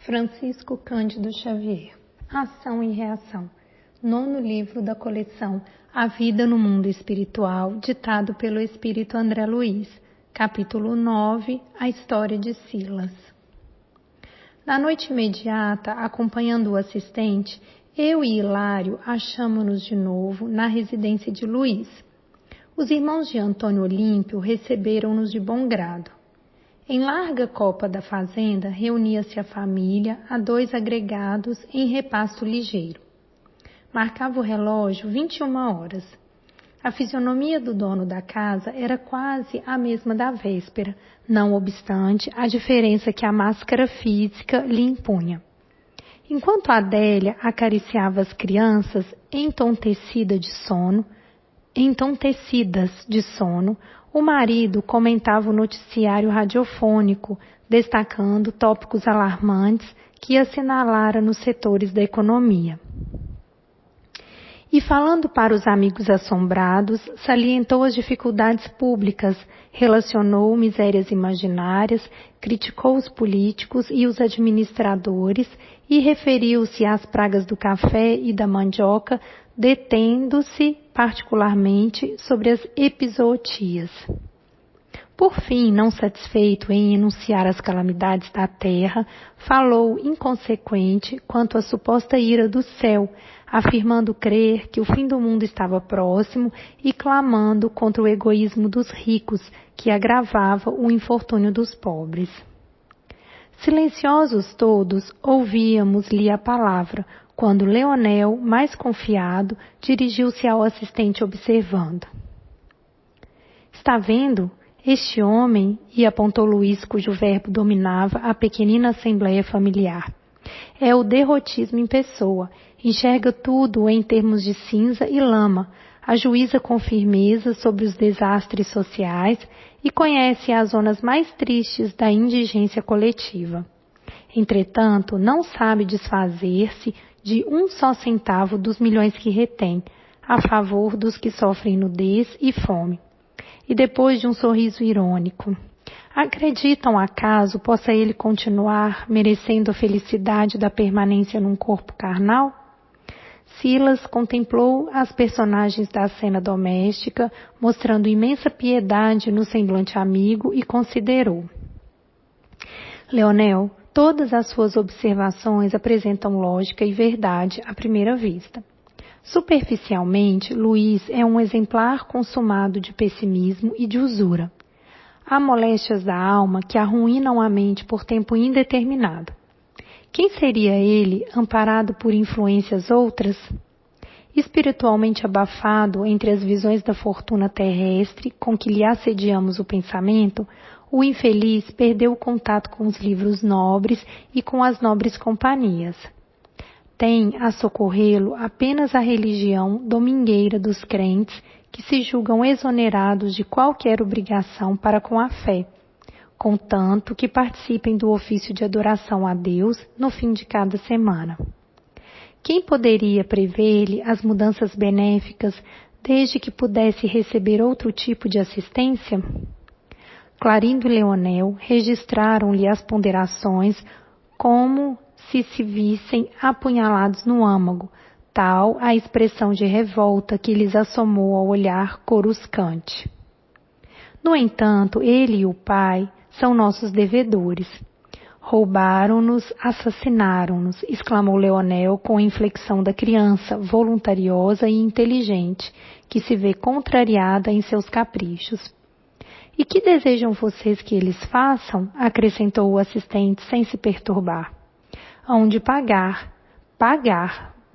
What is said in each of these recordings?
Francisco Cândido Xavier. Ação e Reação. 9º livro da coleção A Vida no Mundo Espiritual, ditado pelo Espírito André Luiz. Capítulo 9. A História de Silas. Na noite imediata, acompanhando o assistente, eu e Hilário achamo-nos de novo na residência de Luiz. Os irmãos de Antônio Olímpio receberam-nos de bom grado. Em larga copa da fazenda, reunia-se a família a 2 agregados em repasto ligeiro. Marcava o relógio 21 horas. A fisionomia do dono da casa era quase a mesma da véspera, não obstante a diferença que a máscara física lhe impunha. Enquanto Adélia acariciava as crianças entontecidas de sono, o marido comentava o noticiário radiofônico, destacando tópicos alarmantes que assinalara nos setores da economia. E falando para os amigos assombrados, salientou as dificuldades públicas, relacionou misérias imaginárias, criticou os políticos e os administradores e referiu-se às pragas do café e da mandioca, detendo-se particularmente sobre as epizootias. Por fim, não satisfeito em enunciar as calamidades da terra, falou inconsequente quanto à suposta ira do céu, afirmando crer que o fim do mundo estava próximo e clamando contra o egoísmo dos ricos, que agravava o infortúnio dos pobres. Silenciosos todos, ouvíamos-lhe a palavra, quando Leonel, mais confiado, dirigiu-se ao assistente observando. Está vendo? Este homem, e apontou Luiz, cujo verbo dominava a pequenina assembleia familiar. É o derrotismo em pessoa, enxerga tudo em termos de cinza e lama, ajuiza com firmeza sobre os desastres sociais e conhece as zonas mais tristes da indigência coletiva. Entretanto, não sabe desfazer-se de um só centavo dos milhões que retém, a favor dos que sofrem nudez e fome. E depois de um sorriso irônico, acreditam acaso possa ele continuar merecendo a felicidade da permanência num corpo carnal? Silas contemplou as personagens da cena doméstica, mostrando imensa piedade no semblante amigo e considerou. Leonel, todas as suas observações apresentam lógica e verdade à primeira vista. Superficialmente, Luiz é um exemplar consumado de pessimismo e de usura. Há moléstias da alma que arruinam a mente por tempo indeterminado. Quem seria ele, amparado por influências outras? Espiritualmente abafado entre as visões da fortuna terrestre com que lhe assediamos o pensamento, o infeliz perdeu o contato com os livros nobres e com as nobres companhias. Tem a socorrê-lo apenas a religião domingueira dos crentes que se julgam exonerados de qualquer obrigação para com a fé, contanto que participem do ofício de adoração a Deus no fim de cada semana. Quem poderia prever-lhe as mudanças benéficas desde que pudesse receber outro tipo de assistência? Clarindo e Leonel registraram-lhe as ponderações como se vissem apunhalados no âmago, tal a expressão de revolta que lhes assomou ao olhar coruscante. No entanto, ele e o pai são nossos devedores. Roubaram-nos, assassinaram-nos, exclamou Leonel com a inflexão da criança, voluntariosa e inteligente, que se vê contrariada em seus caprichos. E que desejam vocês que eles façam? Acrescentou o assistente sem se perturbar. Hão de pagar,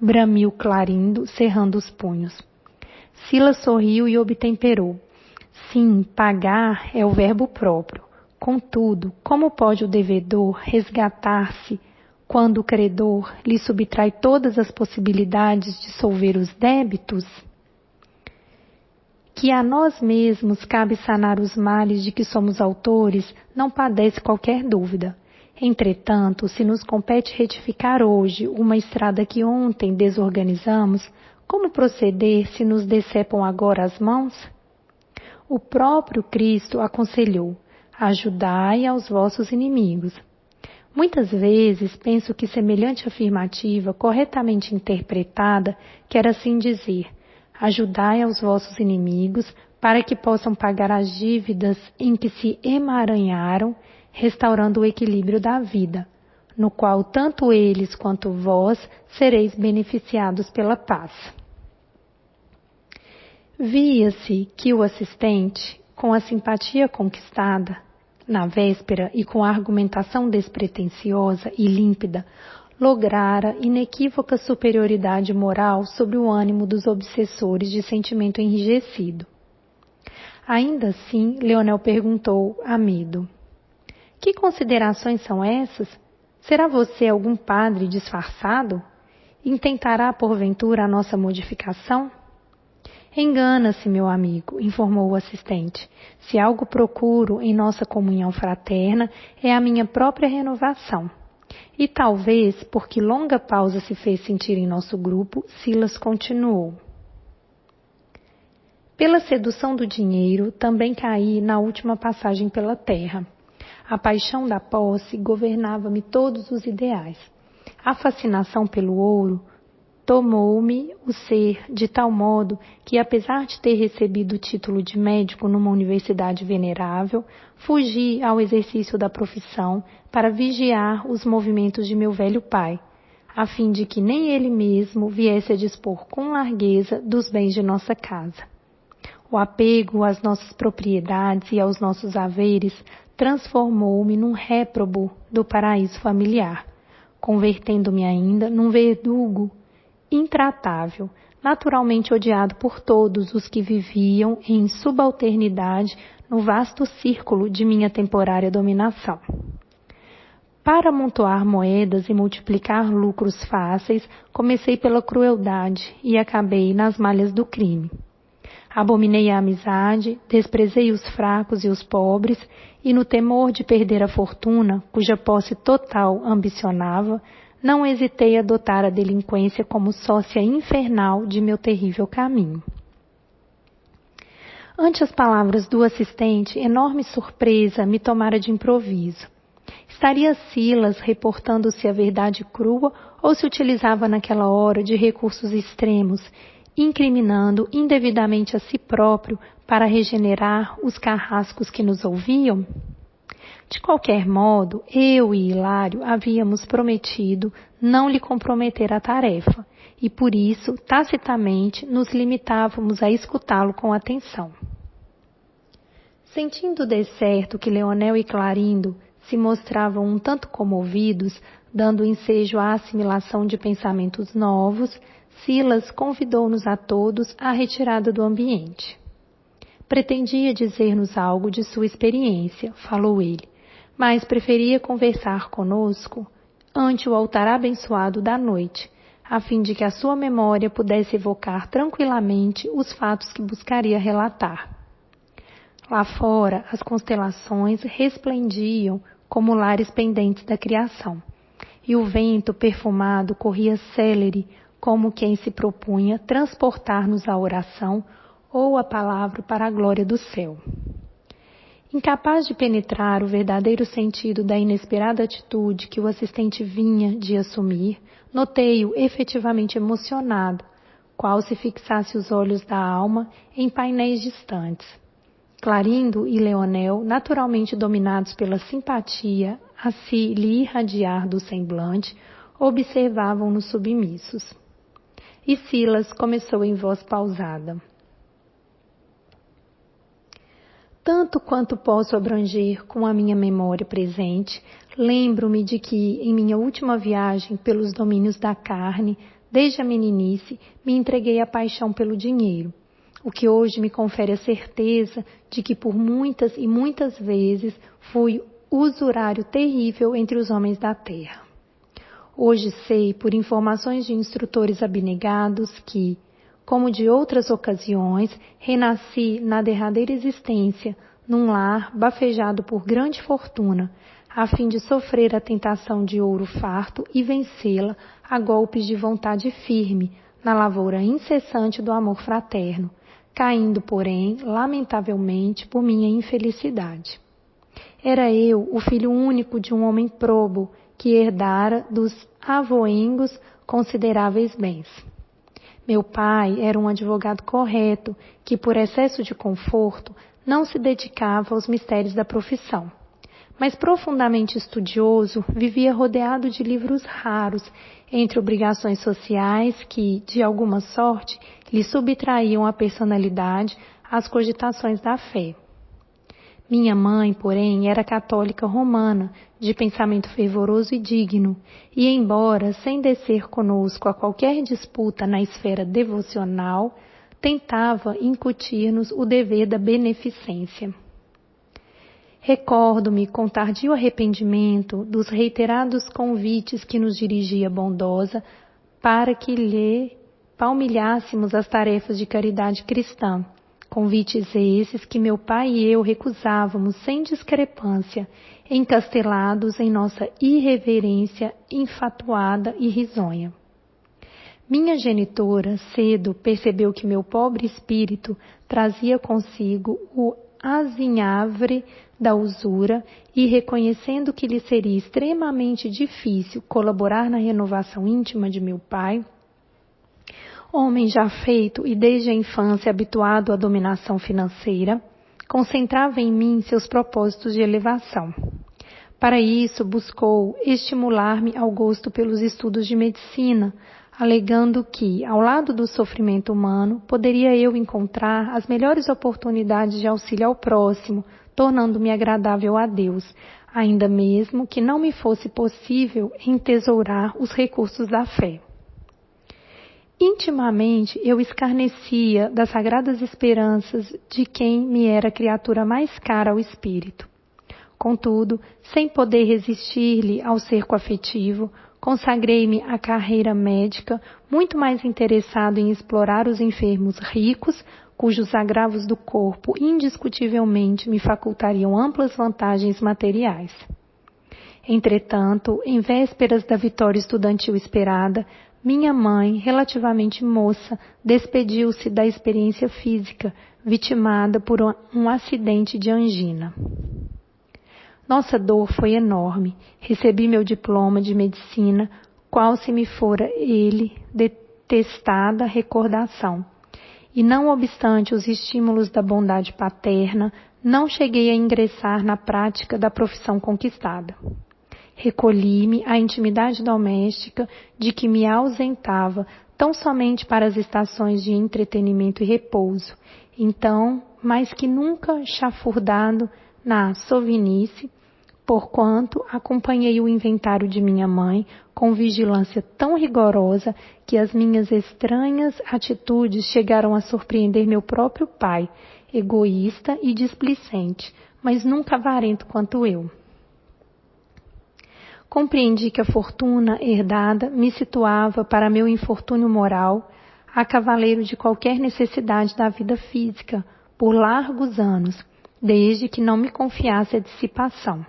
bramiu Clarindo, cerrando os punhos. Silas sorriu e obtemperou. Sim, pagar é o verbo próprio. Contudo, como pode o devedor resgatar-se quando o credor lhe subtrai todas as possibilidades de solver os débitos? Que a nós mesmos cabe sanar os males de que somos autores, não padece qualquer dúvida. Entretanto, se nos compete retificar hoje uma estrada que ontem desorganizamos, como proceder se nos decepam agora as mãos? O próprio Cristo aconselhou: ajudai aos vossos inimigos. Muitas vezes penso que semelhante afirmativa, corretamente interpretada, quer assim dizer: ajudai aos vossos inimigos, para que possam pagar as dívidas em que se emaranharam, restaurando o equilíbrio da vida, no qual tanto eles quanto vós sereis beneficiados pela paz. Via-se que o assistente, com a simpatia conquistada na véspera e com a argumentação despretensiosa e límpida, lograra inequívoca superioridade moral sobre o ânimo dos obsessores de sentimento enrijecido. Ainda assim, Leonel perguntou, amido: que considerações são essas? Será você algum padre disfarçado? Intentará, porventura, a nossa modificação? Engana-se, meu amigo, informou o assistente. Se algo procuro em nossa comunhão fraterna, é a minha própria renovação. E talvez, porque longa pausa se fez sentir em nosso grupo, Silas continuou. Pela sedução do dinheiro, também caí na última passagem pela terra. A paixão da posse governava-me todos os ideais. A fascinação pelo ouro tomou-me o ser de tal modo que, apesar de ter recebido o título de médico numa universidade venerável, fugi ao exercício da profissão para vigiar os movimentos de meu velho pai, a fim de que nem ele mesmo viesse a dispor com largueza dos bens de nossa casa. O apego às nossas propriedades e aos nossos haveres transformou-me num réprobo do paraíso familiar, convertendo-me ainda num verdugo intratável, naturalmente odiado por todos os que viviam em subalternidade no vasto círculo de minha temporária dominação. Para amontoar moedas e multiplicar lucros fáceis, comecei pela crueldade e acabei nas malhas do crime. Abominei a amizade, desprezei os fracos e os pobres, e no temor de perder a fortuna, cuja posse total ambicionava, não hesitei a adotar a delinquência como sócia infernal de meu terrível caminho. Ante as palavras do assistente, enorme surpresa me tomara de improviso. Estaria Silas reportando-se a verdade crua ou se utilizava naquela hora de recursos extremos, incriminando indevidamente a si próprio para regenerar os carrascos que nos ouviam? De qualquer modo, eu e Hilário havíamos prometido não lhe comprometer a tarefa, e por isso, tacitamente, nos limitávamos a escutá-lo com atenção. Sentindo de certo que Leonel e Clarindo se mostravam um tanto comovidos, dando ensejo à assimilação de pensamentos novos, Silas convidou-nos a todos à retirada do ambiente. Pretendia dizer-nos algo de sua experiência, falou ele, mas preferia conversar conosco ante o altar abençoado da noite, a fim de que a sua memória pudesse evocar tranquilamente os fatos que buscaria relatar. Lá fora, as constelações resplendiam como lares pendentes da criação, e o vento perfumado corria célere, como quem se propunha transportar-nos à oração ou a palavra para a glória do céu. Incapaz de penetrar o verdadeiro sentido da inesperada atitude que o assistente vinha de assumir, notei-o efetivamente emocionado, qual se fixasse os olhos da alma em painéis distantes. Clarindo e Leonel, naturalmente dominados pela simpatia a se lhe irradiar do semblante, observavam-nos submissos. E Silas começou em voz pausada. Tanto quanto posso abranger com a minha memória presente, lembro-me de que, em minha última viagem pelos domínios da carne, desde a meninice, me entreguei à paixão pelo dinheiro, o que hoje me confere a certeza de que por muitas e muitas vezes fui usurário terrível entre os homens da terra. Hoje sei, por informações de instrutores abnegados, que, como de outras ocasiões, renasci na derradeira existência, num lar bafejado por grande fortuna, a fim de sofrer a tentação de ouro farto e vencê-la a golpes de vontade firme, na lavoura incessante do amor fraterno, caindo, porém, lamentavelmente por minha infelicidade. Era eu o filho único de um homem probo, que herdara dos avoengos consideráveis bens. Meu pai era um advogado correto que, por excesso de conforto, não se dedicava aos mistérios da profissão. Mas profundamente estudioso, vivia rodeado de livros raros, entre obrigações sociais que, de alguma sorte, lhe subtraíam a personalidade às cogitações da fé. Minha mãe, porém, era católica romana, de pensamento fervoroso e digno, e embora sem descer conosco a qualquer disputa na esfera devocional, tentava incutir-nos o dever da beneficência. Recordo-me com tardio arrependimento dos reiterados convites que nos dirigia bondosa para que lhe palmilhássemos as tarefas de caridade cristã, convites esses que meu pai e eu recusávamos sem discrepância, encastelados em nossa irreverência infatuada e risonha. Minha genitora cedo percebeu que meu pobre espírito trazia consigo o azinhavre da usura e, reconhecendo que lhe seria extremamente difícil colaborar na renovação íntima de meu pai, homem já feito e desde a infância habituado à dominação financeira, concentrava em mim seus propósitos de elevação. Para isso, buscou estimular-me ao gosto pelos estudos de medicina, alegando que, ao lado do sofrimento humano, poderia eu encontrar as melhores oportunidades de auxílio ao próximo, tornando-me agradável a Deus, ainda mesmo que não me fosse possível entesourar os recursos da fé. Intimamente eu escarnecia das sagradas esperanças de quem me era a criatura mais cara ao espírito. Contudo, sem poder resistir-lhe ao cerco afetivo, consagrei-me à carreira médica, muito mais interessado em explorar os enfermos ricos, cujos agravos do corpo indiscutivelmente me facultariam amplas vantagens materiais. Entretanto, em vésperas da vitória estudantil esperada, minha mãe, relativamente moça, despediu-se da experiência física, vitimada por um acidente de angina. Nossa dor foi enorme. Recebi meu diploma de medicina, qual se me fora ele detestada recordação. E não obstante os estímulos da bondade paterna, não cheguei a ingressar na prática da profissão conquistada. Recolhi-me à intimidade doméstica de que me ausentava tão somente para as estações de entretenimento e repouso, então, mais que nunca chafurdado na sovinice, porquanto acompanhei o inventário de minha mãe com vigilância tão rigorosa que as minhas estranhas atitudes chegaram a surpreender meu próprio pai, egoísta e displicente, mas nunca avarento quanto eu. Compreendi que a fortuna herdada me situava para meu infortúnio moral a cavaleiro de qualquer necessidade da vida física por largos anos, desde que não me confiasse a dissipação.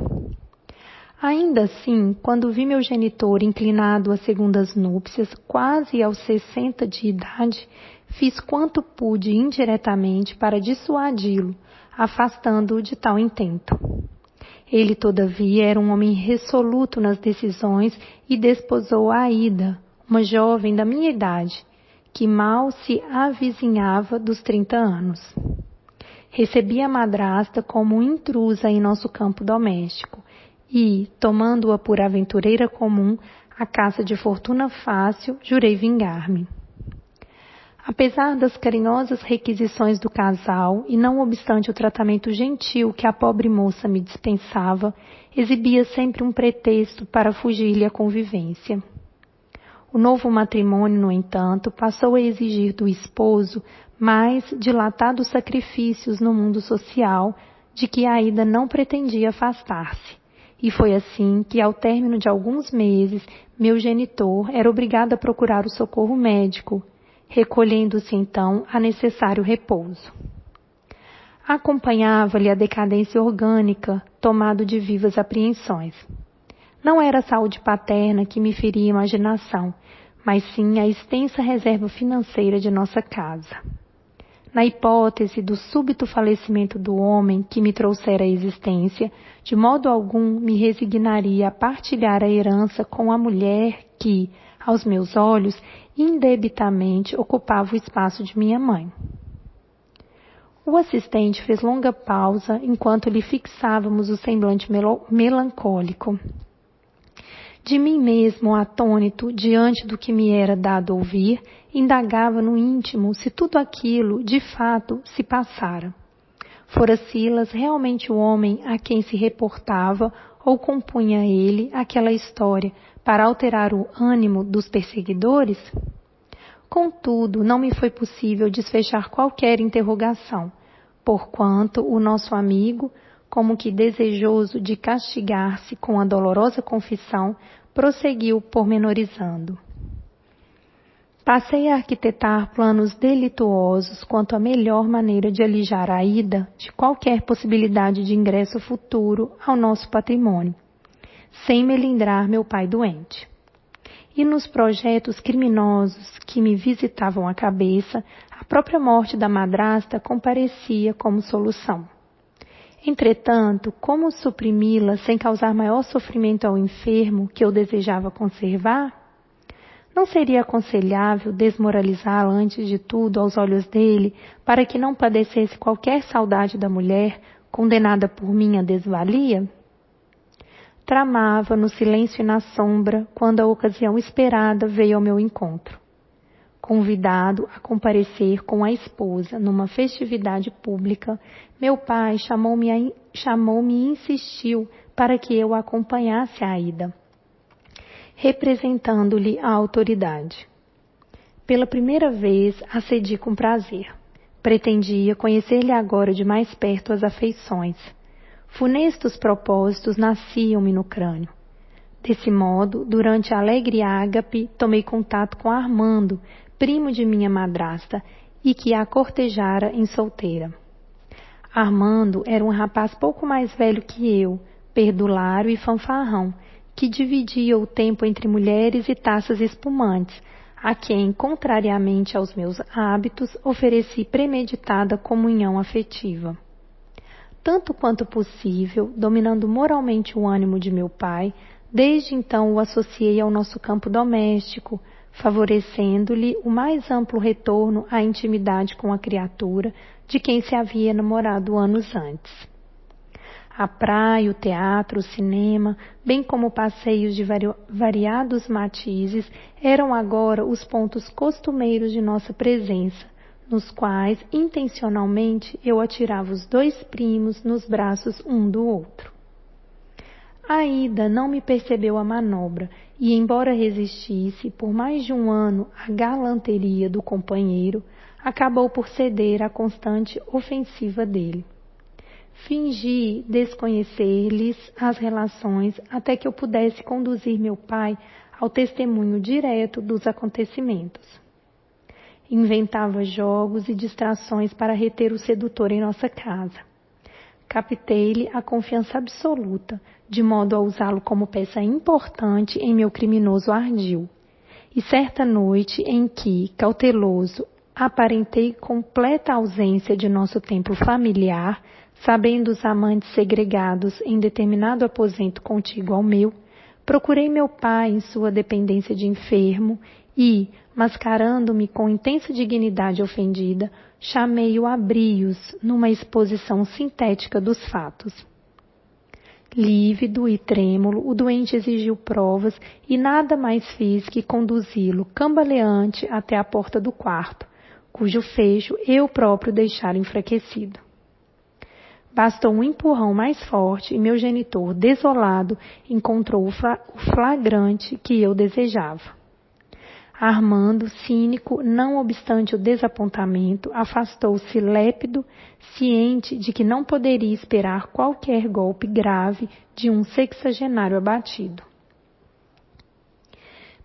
Ainda assim, quando vi meu genitor inclinado às segundas núpcias, quase aos 60 de idade, fiz quanto pude indiretamente para dissuadi-lo, afastando-o de tal intento. Ele, todavia, era um homem resoluto nas decisões e desposou a Aida, uma jovem da minha idade, que mal se avizinhava dos 30 anos. Recebi a madrasta como intrusa em nosso campo doméstico e, tomando-a por aventureira comum, à caça de fortuna fácil, jurei vingar-me. Apesar das carinhosas requisições do casal e não obstante o tratamento gentil que a pobre moça me dispensava, exibia sempre um pretexto para fugir-lhe à convivência. O novo matrimônio, no entanto, passou a exigir do esposo mais dilatados sacrifícios no mundo social, de que Aida não pretendia afastar-se. E foi assim que, ao término de alguns meses, meu genitor era obrigado a procurar o socorro médico, recolhendo-se então a necessário repouso. Acompanhava-lhe a decadência orgânica, tomado de vivas apreensões. Não era a saúde paterna que me feria a imaginação, mas sim a extensa reserva financeira de nossa casa. na hipótese do súbito falecimento do homem que me trouxera à existência, de modo algum me resignaria a partilhar a herança com a mulher que, aos meus olhos, indebitamente ocupava o espaço de minha mãe. O assistente fez longa pausa enquanto lhe fixávamos o semblante melancólico. De mim mesmo, atônito, diante do que me era dado ouvir, indagava no íntimo se tudo aquilo, de fato, se passara. Fora Silas realmente o homem a quem se reportava ou compunha ele aquela história para alterar o ânimo dos perseguidores? Contudo, não me foi possível desfechar qualquer interrogação, porquanto o nosso amigo, como que desejoso de castigar-se com a dolorosa confissão, prosseguiu pormenorizando. Passei a arquitetar planos delituosos quanto à melhor maneira de alijar a Ida de qualquer possibilidade de ingresso futuro ao nosso patrimônio, sem melindrar meu pai doente. E nos projetos criminosos que me visitavam a cabeça, a própria morte da madrasta comparecia como solução. Entretanto, como suprimi-la sem causar maior sofrimento ao enfermo que eu desejava conservar? Não seria aconselhável desmoralizá-la antes de tudo aos olhos dele, para que não padecesse qualquer saudade da mulher, condenada por minha desvalia? Tramava no silêncio e na sombra, quando a ocasião esperada veio ao meu encontro. Convidado a comparecer com a esposa numa festividade pública, meu pai chamou-me e insistiu para que eu a acompanhasse à ida, representando-lhe a autoridade. Pela primeira vez, acedi com prazer. Pretendia conhecer-lhe agora de mais perto as afeições. Funestos propósitos nasciam-me no crânio. Desse modo, durante a alegre ágape, tomei contato com Armando, primo de minha madrasta, e que a cortejara em solteira. Armando era um rapaz pouco mais velho que eu, perdulário e fanfarrão, que dividia o tempo entre mulheres e taças espumantes, a quem, contrariamente aos meus hábitos, ofereci premeditada comunhão afetiva. Tanto quanto possível, dominando moralmente o ânimo de meu pai, desde então o associei ao nosso campo doméstico, favorecendo-lhe o mais amplo retorno à intimidade com a criatura de quem se havia namorado anos antes. A praia, o teatro, o cinema, bem como passeios de variados matizes, eram agora os pontos costumeiros de nossa presença, nos quais, intencionalmente, eu atirava os dois primos nos braços um do outro. A Ida não me percebeu a manobra e, embora resistisse por mais de um ano à galanteria do companheiro, acabou por ceder à constante ofensiva dele. Fingi desconhecer-lhes as relações até que eu pudesse conduzir meu pai ao testemunho direto dos acontecimentos. Inventava jogos e distrações para reter o sedutor em nossa casa. Captei-lhe a confiança absoluta, de modo a usá-lo como peça importante em meu criminoso ardil. E certa noite em que, cauteloso, aparentei completa ausência de nosso templo familiar, sabendo os amantes segregados em determinado aposento contíguo ao meu, procurei meu pai em sua dependência de enfermo e, mascarando-me com intensa dignidade ofendida, chamei-o a brios numa exposição sintética dos fatos. Lívido e trêmulo, o doente exigiu provas e nada mais fiz que conduzi-lo cambaleante até a porta do quarto, cujo fecho eu próprio deixara enfraquecido. Bastou um empurrão mais forte e meu genitor, desolado, encontrou o flagrante que eu desejava. Armando, cínico, não obstante o desapontamento, afastou-se lépido, ciente de que não poderia esperar qualquer golpe grave de um sexagenário abatido.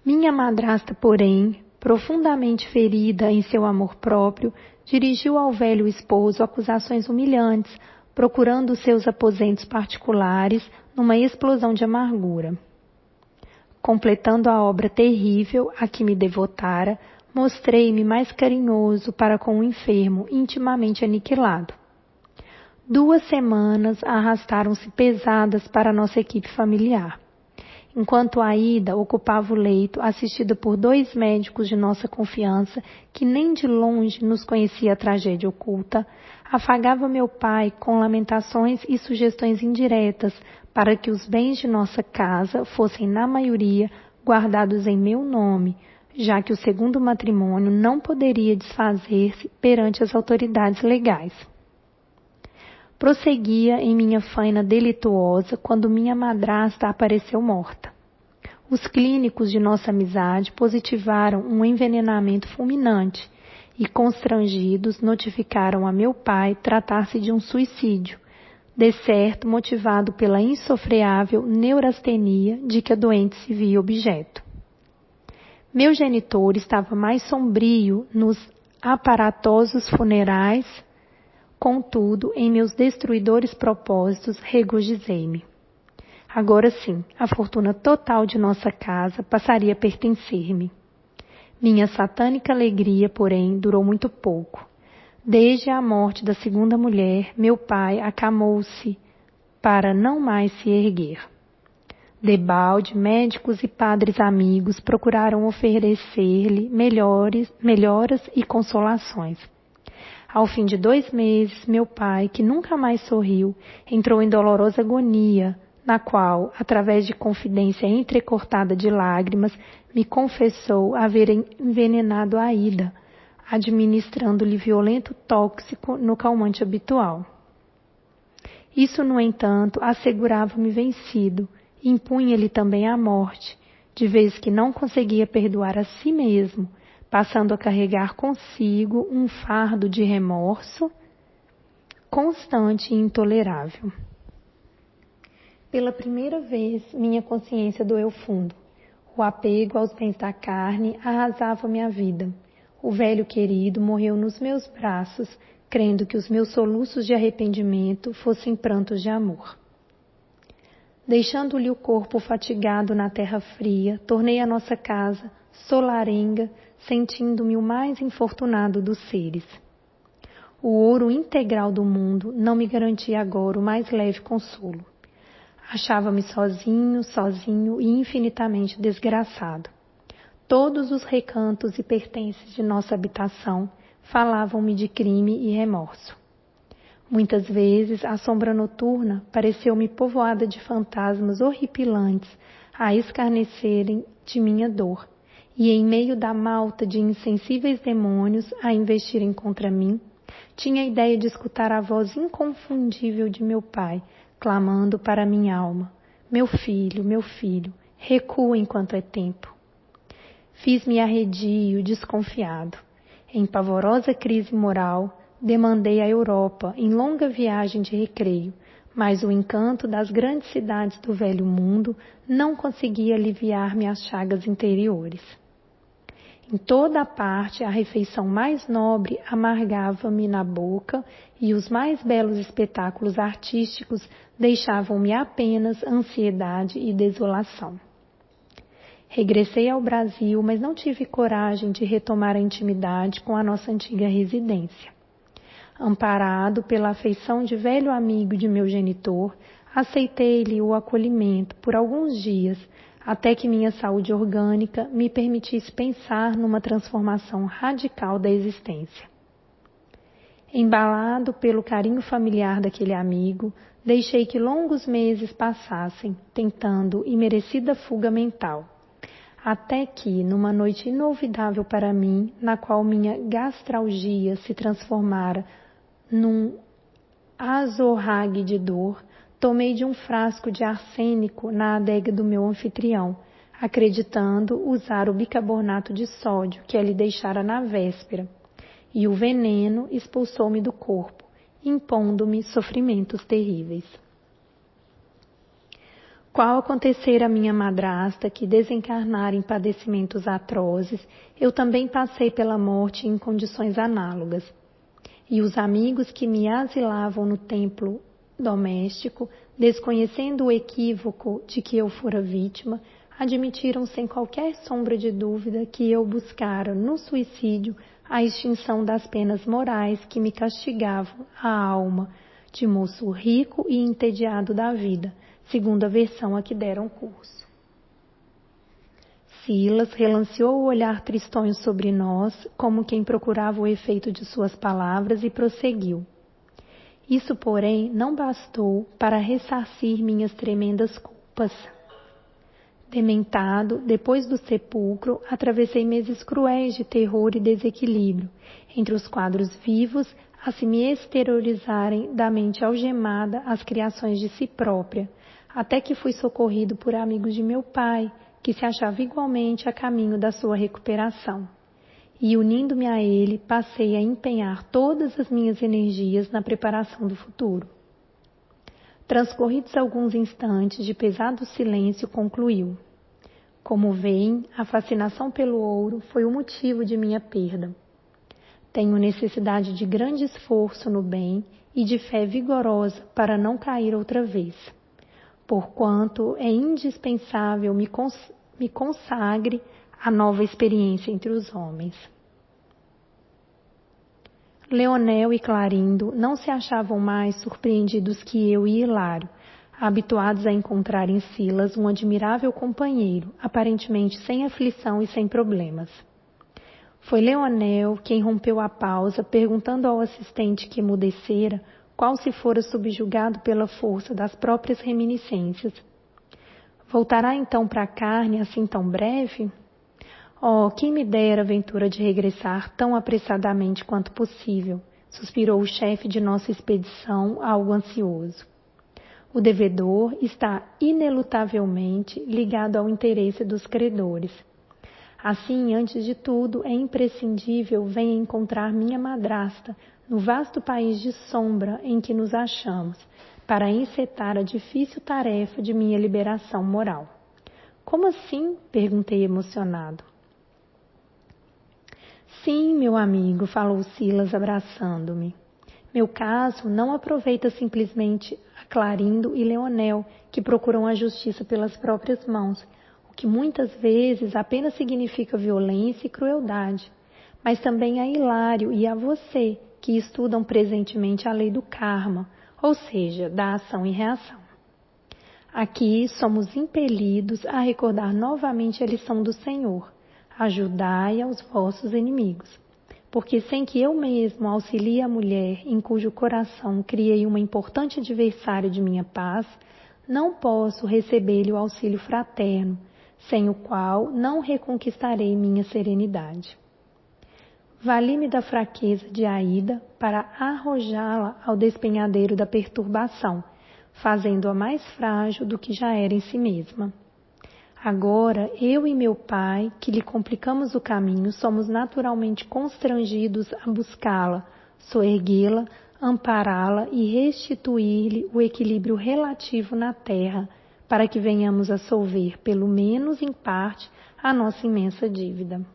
Minha madrasta, porém, profundamente ferida em seu amor próprio, dirigiu ao velho esposo acusações humilhantes, procurando seus aposentos particulares numa explosão de amargura. Completando a obra terrível a que me devotara, mostrei-me mais carinhoso para com o enfermo intimamente aniquilado. 2 semanas arrastaram-se pesadas para a nossa equipe familiar. Enquanto Aida ocupava o leito, assistida por 2 médicos de nossa confiança, que nem de longe nos conhecia a tragédia oculta, afagava meu pai com lamentações e sugestões indiretas para que os bens de nossa casa fossem, na maioria, guardados em meu nome, já que o segundo matrimônio não poderia desfazer-se perante as autoridades legais. Prosseguia em minha faina delituosa quando minha madrasta apareceu morta. Os clínicos de nossa amizade positivaram um envenenamento fulminante e, constrangidos, notificaram a meu pai tratar-se de um suicídio, de certo motivado pela insofreável neurastenia de que a doente se via objeto. Meu genitor estava mais sombrio nos aparatosos funerais. Contudo, em meus destruidores propósitos, regozijei-me. Agora sim, a fortuna total de nossa casa passaria a pertencer-me. Minha satânica alegria, porém, durou muito pouco. Desde a morte da segunda mulher, meu pai acamou-se para não mais se erguer. Debalde, médicos e padres amigos procuraram oferecer-lhe melhoras e consolações. Ao fim de 2 meses, meu pai, que nunca mais sorriu, entrou em dolorosa agonia, na qual, através de confidência entrecortada de lágrimas, me confessou haver envenenado Aida, administrando-lhe violento tóxico no calmante habitual. Isso, no entanto, assegurava-me vencido, e impunha-lhe também a morte, de vez que não conseguia perdoar a si mesmo, passando a carregar consigo um fardo de remorso constante e intolerável. Pela primeira vez, minha consciência doeu fundo. O apego aos bens da carne arrasava minha vida. O velho querido morreu nos meus braços, crendo que os meus soluços de arrependimento fossem prantos de amor. Deixando-lhe o corpo fatigado na terra fria, tornei a nossa casa solarenga, sentindo-me o mais infortunado dos seres. O ouro integral do mundo não me garantia agora o mais leve consolo. Achava-me sozinho e infinitamente desgraçado. Todos os recantos e pertences de nossa habitação falavam-me de crime e remorso. Muitas vezes a sombra noturna pareceu-me povoada de fantasmas horripilantes a escarnecerem de minha dor, e em meio da malta de insensíveis demônios a investirem contra mim, tinha a ideia de escutar a voz inconfundível de meu pai, clamando para minha alma: meu filho, recua enquanto é tempo. Fiz-me arredio, desconfiado. Em pavorosa crise moral, demandei a Europa em longa viagem de recreio, mas o encanto das grandes cidades do velho mundo não conseguia aliviar-me as chagas interiores. Em toda a parte, a refeição mais nobre amargava-me na boca e os mais belos espetáculos artísticos deixavam-me apenas ansiedade e desolação. Regressei ao Brasil, mas não tive coragem de retomar a intimidade com a nossa antiga residência. Amparado pela afeição de velho amigo de meu genitor, aceitei-lhe o acolhimento por alguns dias, até que minha saúde orgânica me permitisse pensar numa transformação radical da existência. Embalado pelo carinho familiar daquele amigo, deixei que longos meses passassem, tentando imerecida fuga mental, até que, numa noite inolvidável para mim, na qual minha gastralgia se transformara num azorrague de dor, tomei de um frasco de arsênico na adega do meu anfitrião, acreditando usar o bicarbonato de sódio que ele deixara na véspera, e o veneno expulsou-me do corpo, impondo-me sofrimentos terríveis. Qual acontecera à minha madrasta que, desencarnara em padecimentos atrozes, eu também passei pela morte em condições análogas. E os amigos que me asilavam no templo doméstico, desconhecendo o equívoco de que eu fora vítima, admitiram sem qualquer sombra de dúvida que eu buscara no suicídio a extinção das penas morais que me castigavam a alma de moço rico e entediado da vida, segundo a versão a que deram curso. Silas relanceou o olhar tristonho sobre nós, como quem procurava o efeito de suas palavras, e prosseguiu. Isso, porém, não bastou para ressarcir minhas tremendas culpas. Dementado, depois do sepulcro, atravessei meses cruéis de terror e desequilíbrio, entre os quadros vivos, a se me exteriorizarem da mente algemada as criações de si própria, até que fui socorrido por amigos de meu pai, que se achava igualmente a caminho da sua recuperação. E, unindo-me a ele, passei a empenhar todas as minhas energias na preparação do futuro. Transcorridos alguns instantes de pesado silêncio, concluiu. Como veem, a fascinação pelo ouro foi o motivo de minha perda. Tenho necessidade de grande esforço no bem e de fé vigorosa para não cair outra vez. Porquanto é indispensável me consagre a nova experiência entre os homens. Leonel e Clarindo não se achavam mais surpreendidos que eu e Hilário, habituados a encontrar em Silas um admirável companheiro, aparentemente sem aflição e sem problemas. Foi Leonel quem rompeu a pausa, perguntando ao assistente que emudecera qual se fora subjugado pela força das próprias reminiscências. Voltará então para a carne assim tão breve? Oh, quem me dera a ventura de regressar tão apressadamente quanto possível, suspirou o chefe de nossa expedição, algo ansioso. O devedor está inelutavelmente ligado ao interesse dos credores. Assim, antes de tudo, é imprescindível venha encontrar minha madrasta no vasto país de sombra em que nos achamos, para encetar a difícil tarefa de minha liberação moral. Como assim? Perguntei emocionado. Sim, meu amigo, falou Silas abraçando-me. Meu caso não aproveita simplesmente a Clarindo e Leonel, que procuram a justiça pelas próprias mãos, o que muitas vezes apenas significa violência e crueldade, mas também a Hilário e a você, que estudam presentemente a lei do karma, ou seja, da ação e reação. Aqui somos impelidos a recordar novamente a lição do Senhor. Ajudai aos vossos inimigos, porque sem que eu mesmo auxilie a mulher em cujo coração criei uma importante adversária de minha paz, não posso receber-lhe o auxílio fraterno, sem o qual não reconquistarei minha serenidade. Vali-me da fraqueza de Aida para arrojá-la ao despenhadeiro da perturbação, fazendo-a mais frágil do que já era em si mesma. Agora, eu e meu pai, que lhe complicamos o caminho, somos naturalmente constrangidos a buscá-la, soerguê-la, ampará-la e restituir-lhe o equilíbrio relativo na terra, para que venhamos a solver, pelo menos em parte, a nossa imensa dívida.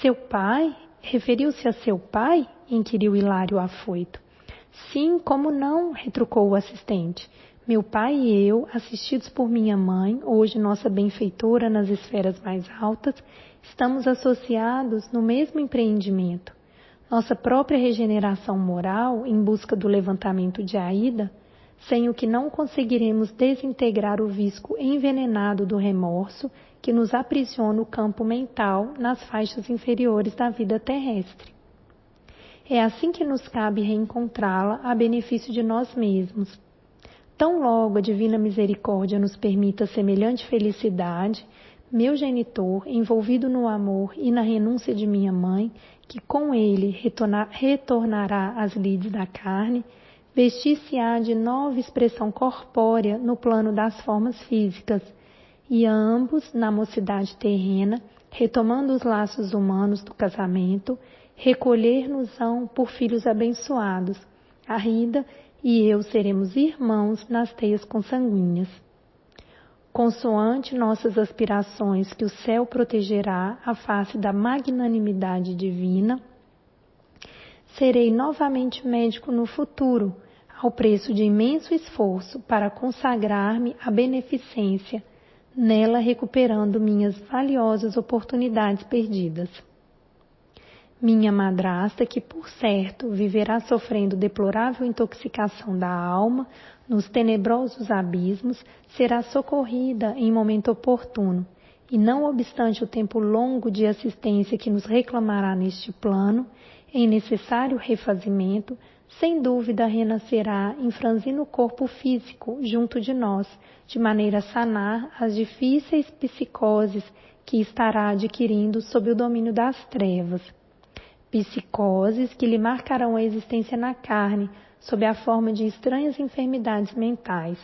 Seu pai? Referiu-se a seu pai? Inquiriu Hilário afoito. Sim, como não? Retrucou o assistente. Meu pai e eu, assistidos por minha mãe, hoje nossa benfeitora nas esferas mais altas, estamos associados no mesmo empreendimento. Nossa própria regeneração moral, em busca do levantamento de Aida, sem o que não conseguiremos desintegrar o visco envenenado do remorso que nos aprisiona o campo mental nas faixas inferiores da vida terrestre. É assim que nos cabe reencontrá-la a benefício de nós mesmos. Tão logo a divina misericórdia nos permita semelhante felicidade, meu genitor, envolvido no amor e na renúncia de minha mãe, que com ele retornará às lides da carne, vestir-se-á de nova expressão corpórea no plano das formas físicas, e ambos, na mocidade terrena, retomando os laços humanos do casamento, recolher-nos-ão por filhos abençoados, a Rida e eu seremos irmãos nas teias consanguíneas. Consoante nossas aspirações que o céu protegerá a face da magnanimidade divina, serei novamente médico no futuro, ao preço de imenso esforço para consagrar-me à beneficência, nela recuperando minhas valiosas oportunidades perdidas. Minha madrasta, que por certo viverá sofrendo deplorável intoxicação da alma nos tenebrosos abismos, será socorrida em momento oportuno, e não obstante o tempo longo de assistência que nos reclamará neste plano, em necessário refazimento, sem dúvida renascerá em franzino corpo físico junto de nós, de maneira a sanar as difíceis psicoses que estará adquirindo sob o domínio das trevas. Psicoses que lhe marcarão a existência na carne, sob a forma de estranhas enfermidades mentais.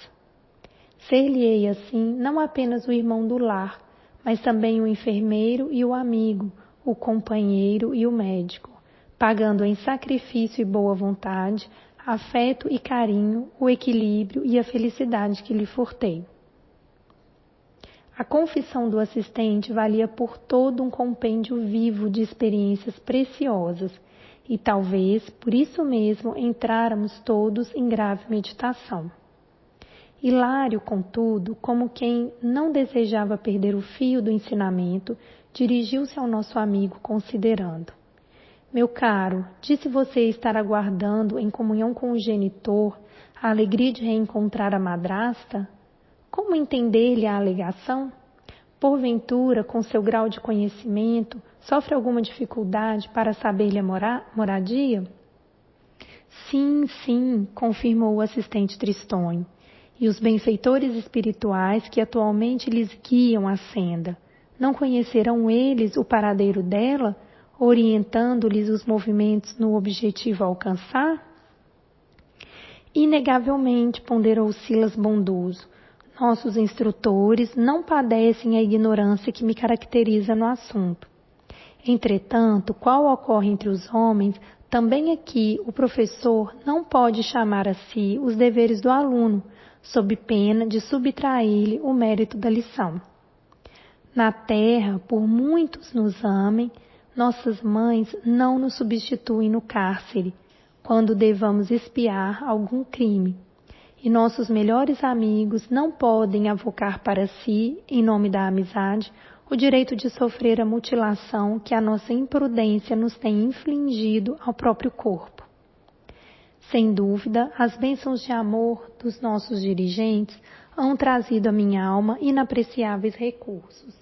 Ser-lhe-ei assim não apenas o irmão do lar, mas também o enfermeiro e o amigo, o companheiro e o médico, pagando em sacrifício e boa vontade, afeto e carinho, o equilíbrio e a felicidade que lhe furtei. A confissão do assistente valia por todo um compêndio vivo de experiências preciosas, e talvez por isso mesmo entráramos todos em grave meditação. Hilário, contudo, como quem não desejava perder o fio do ensinamento, dirigiu-se ao nosso amigo considerando: meu caro, disse você estar aguardando em comunhão com o genitor a alegria de reencontrar a madrasta? Como entender-lhe a alegação? Porventura, com seu grau de conhecimento, sofre alguma dificuldade para saber-lhe a moradia? Sim, sim, confirmou o assistente tristonho. E os benfeitores espirituais que atualmente lhes guiam a senda, não conhecerão eles o paradeiro dela, orientando-lhes os movimentos no objetivo a alcançar? Inegavelmente, ponderou Silas bondoso, nossos instrutores não padecem a ignorância que me caracteriza no assunto. Entretanto, qual ocorre entre os homens, também aqui o professor não pode chamar a si os deveres do aluno, sob pena de subtrair-lhe o mérito da lição. Na terra, por muitos nos amem, nossas mães não nos substituem no cárcere, quando devamos expiar algum crime. E nossos melhores amigos não podem avocar para si, em nome da amizade, o direito de sofrer a mutilação que a nossa imprudência nos tem infligido ao próprio corpo. Sem dúvida, as bênçãos de amor dos nossos dirigentes hão trazido à minha alma inapreciáveis recursos.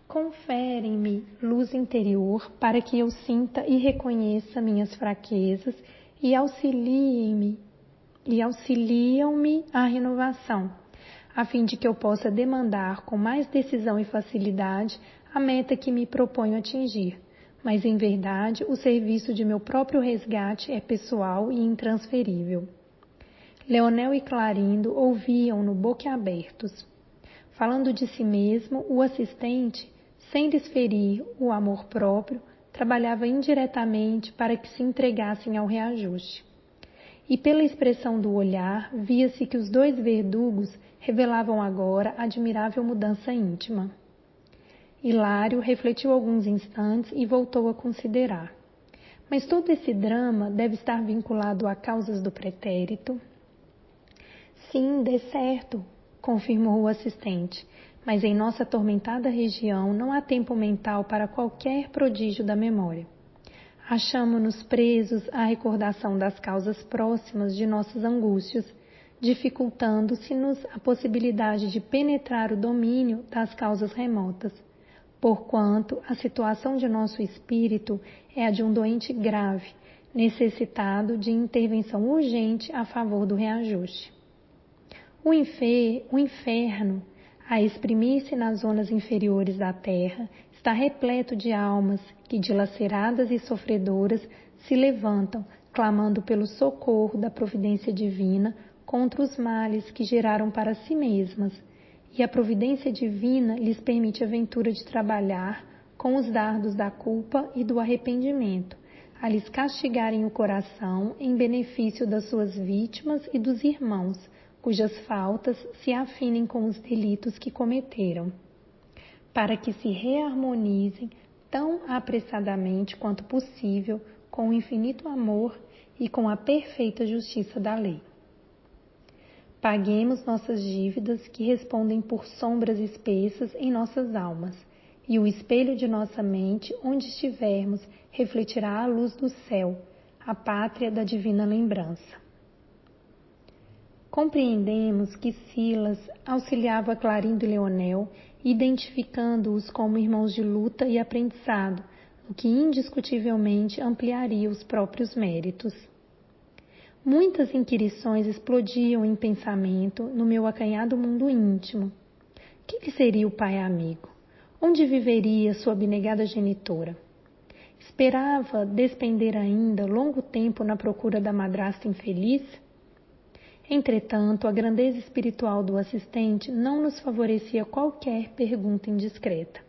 Conferem-me luz interior para que eu sinta e reconheça minhas fraquezas e auxiliam-me à renovação, a fim de que eu possa demandar com mais decisão e facilidade a meta que me proponho atingir. Mas, em verdade, o serviço de meu próprio resgate é pessoal e intransferível. Leonel e Clarindo ouviam-no boquiabertos. Falando de si mesmo, o assistente, sem desferir o amor próprio, trabalhava indiretamente para que se entregassem ao reajuste. E pela expressão do olhar, via-se que os dois verdugos revelavam agora admirável mudança íntima. Hilário refletiu alguns instantes e voltou a considerar. Mas todo esse drama deve estar vinculado a causas do pretérito? Sim, de certo, confirmou o assistente, mas em nossa atormentada região não há tempo mental para qualquer prodígio da memória. Achamo-nos presos à recordação das causas próximas de nossas angústias, dificultando-se-nos a possibilidade de penetrar o domínio das causas remotas, porquanto a situação de nosso espírito é a de um doente grave, necessitado de intervenção urgente a favor do reajuste. O inferno, a exprimir-se nas zonas inferiores da terra, está repleto de almas que, dilaceradas e sofredoras, se levantam, clamando pelo socorro da providência divina contra os males que geraram para si mesmas, e a providência divina lhes permite a ventura de trabalhar com os dardos da culpa e do arrependimento, a lhes castigarem o coração em benefício das suas vítimas e dos irmãos, cujas faltas se afinem com os delitos que cometeram, para que se reharmonizem tão apressadamente quanto possível com o infinito amor e com a perfeita justiça da lei. Paguemos nossas dívidas que respondem por sombras espessas em nossas almas, e o espelho de nossa mente, onde estivermos, refletirá a luz do céu, a pátria da divina lembrança. Compreendemos que Silas auxiliava Clarindo e Leonel, identificando-os como irmãos de luta e aprendizado, o que indiscutivelmente ampliaria os próprios méritos. Muitas inquirições explodiam em pensamento no meu acanhado mundo íntimo. Que seria o pai amigo? Onde viveria sua abnegada genitora? Esperava despender ainda longo tempo na procura da madrasta infeliz? Entretanto, a grandeza espiritual do assistente não nos favorecia qualquer pergunta indiscreta.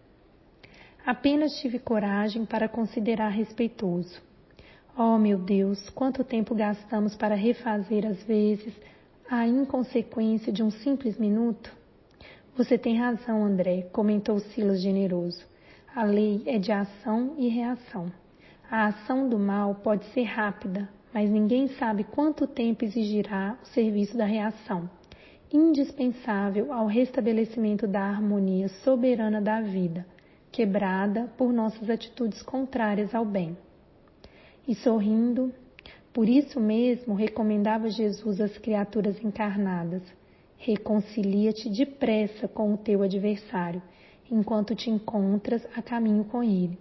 Apenas tive coragem para considerar respeitoso. Oh, meu Deus, quanto tempo gastamos para refazer, às vezes, a inconsequência de um simples minuto? Você tem razão, André, comentou Silas generoso. A lei é de ação e reação. A ação do mal pode ser rápida, mas ninguém sabe quanto tempo exigirá o serviço da reação, indispensável ao restabelecimento da harmonia soberana da vida, quebrada por nossas atitudes contrárias ao bem. E sorrindo, por isso mesmo recomendava Jesus às criaturas encarnadas: reconcilia-te depressa com o teu adversário, enquanto te encontras a caminho com ele.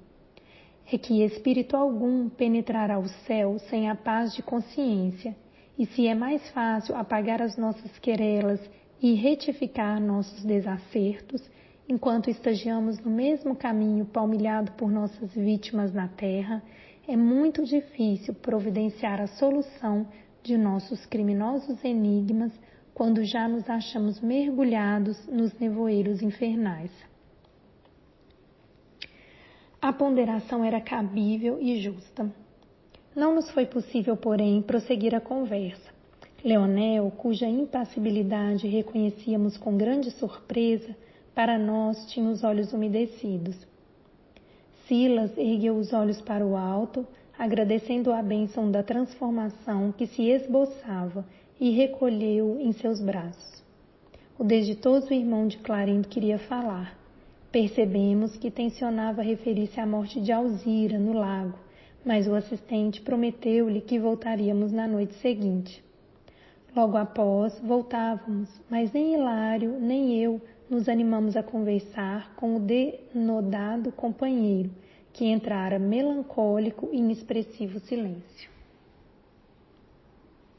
É que espírito algum penetrará o céu sem a paz de consciência, e se é mais fácil apagar as nossas querelas e retificar nossos desacertos, enquanto estagiamos no mesmo caminho palmilhado por nossas vítimas na terra, é muito difícil providenciar a solução de nossos criminosos enigmas quando já nos achamos mergulhados nos nevoeiros infernais. A ponderação era cabível e justa. Não nos foi possível, porém, prosseguir a conversa. Leonel, cuja impassibilidade reconhecíamos com grande surpresa, para nós tinha os olhos umedecidos. Silas ergueu os olhos para o alto, agradecendo a bênção da transformação que se esboçava, e recolheu em seus braços. O desditoso irmão de Clarindo queria falar. Percebemos que tencionava referir-se à morte de Alzira no lago, mas o assistente prometeu-lhe que voltaríamos na noite seguinte. Logo após, voltávamos, mas nem Hilário nem eu nos animamos a conversar com o denodado companheiro, que entrara melancólico e inexpressivo silêncio.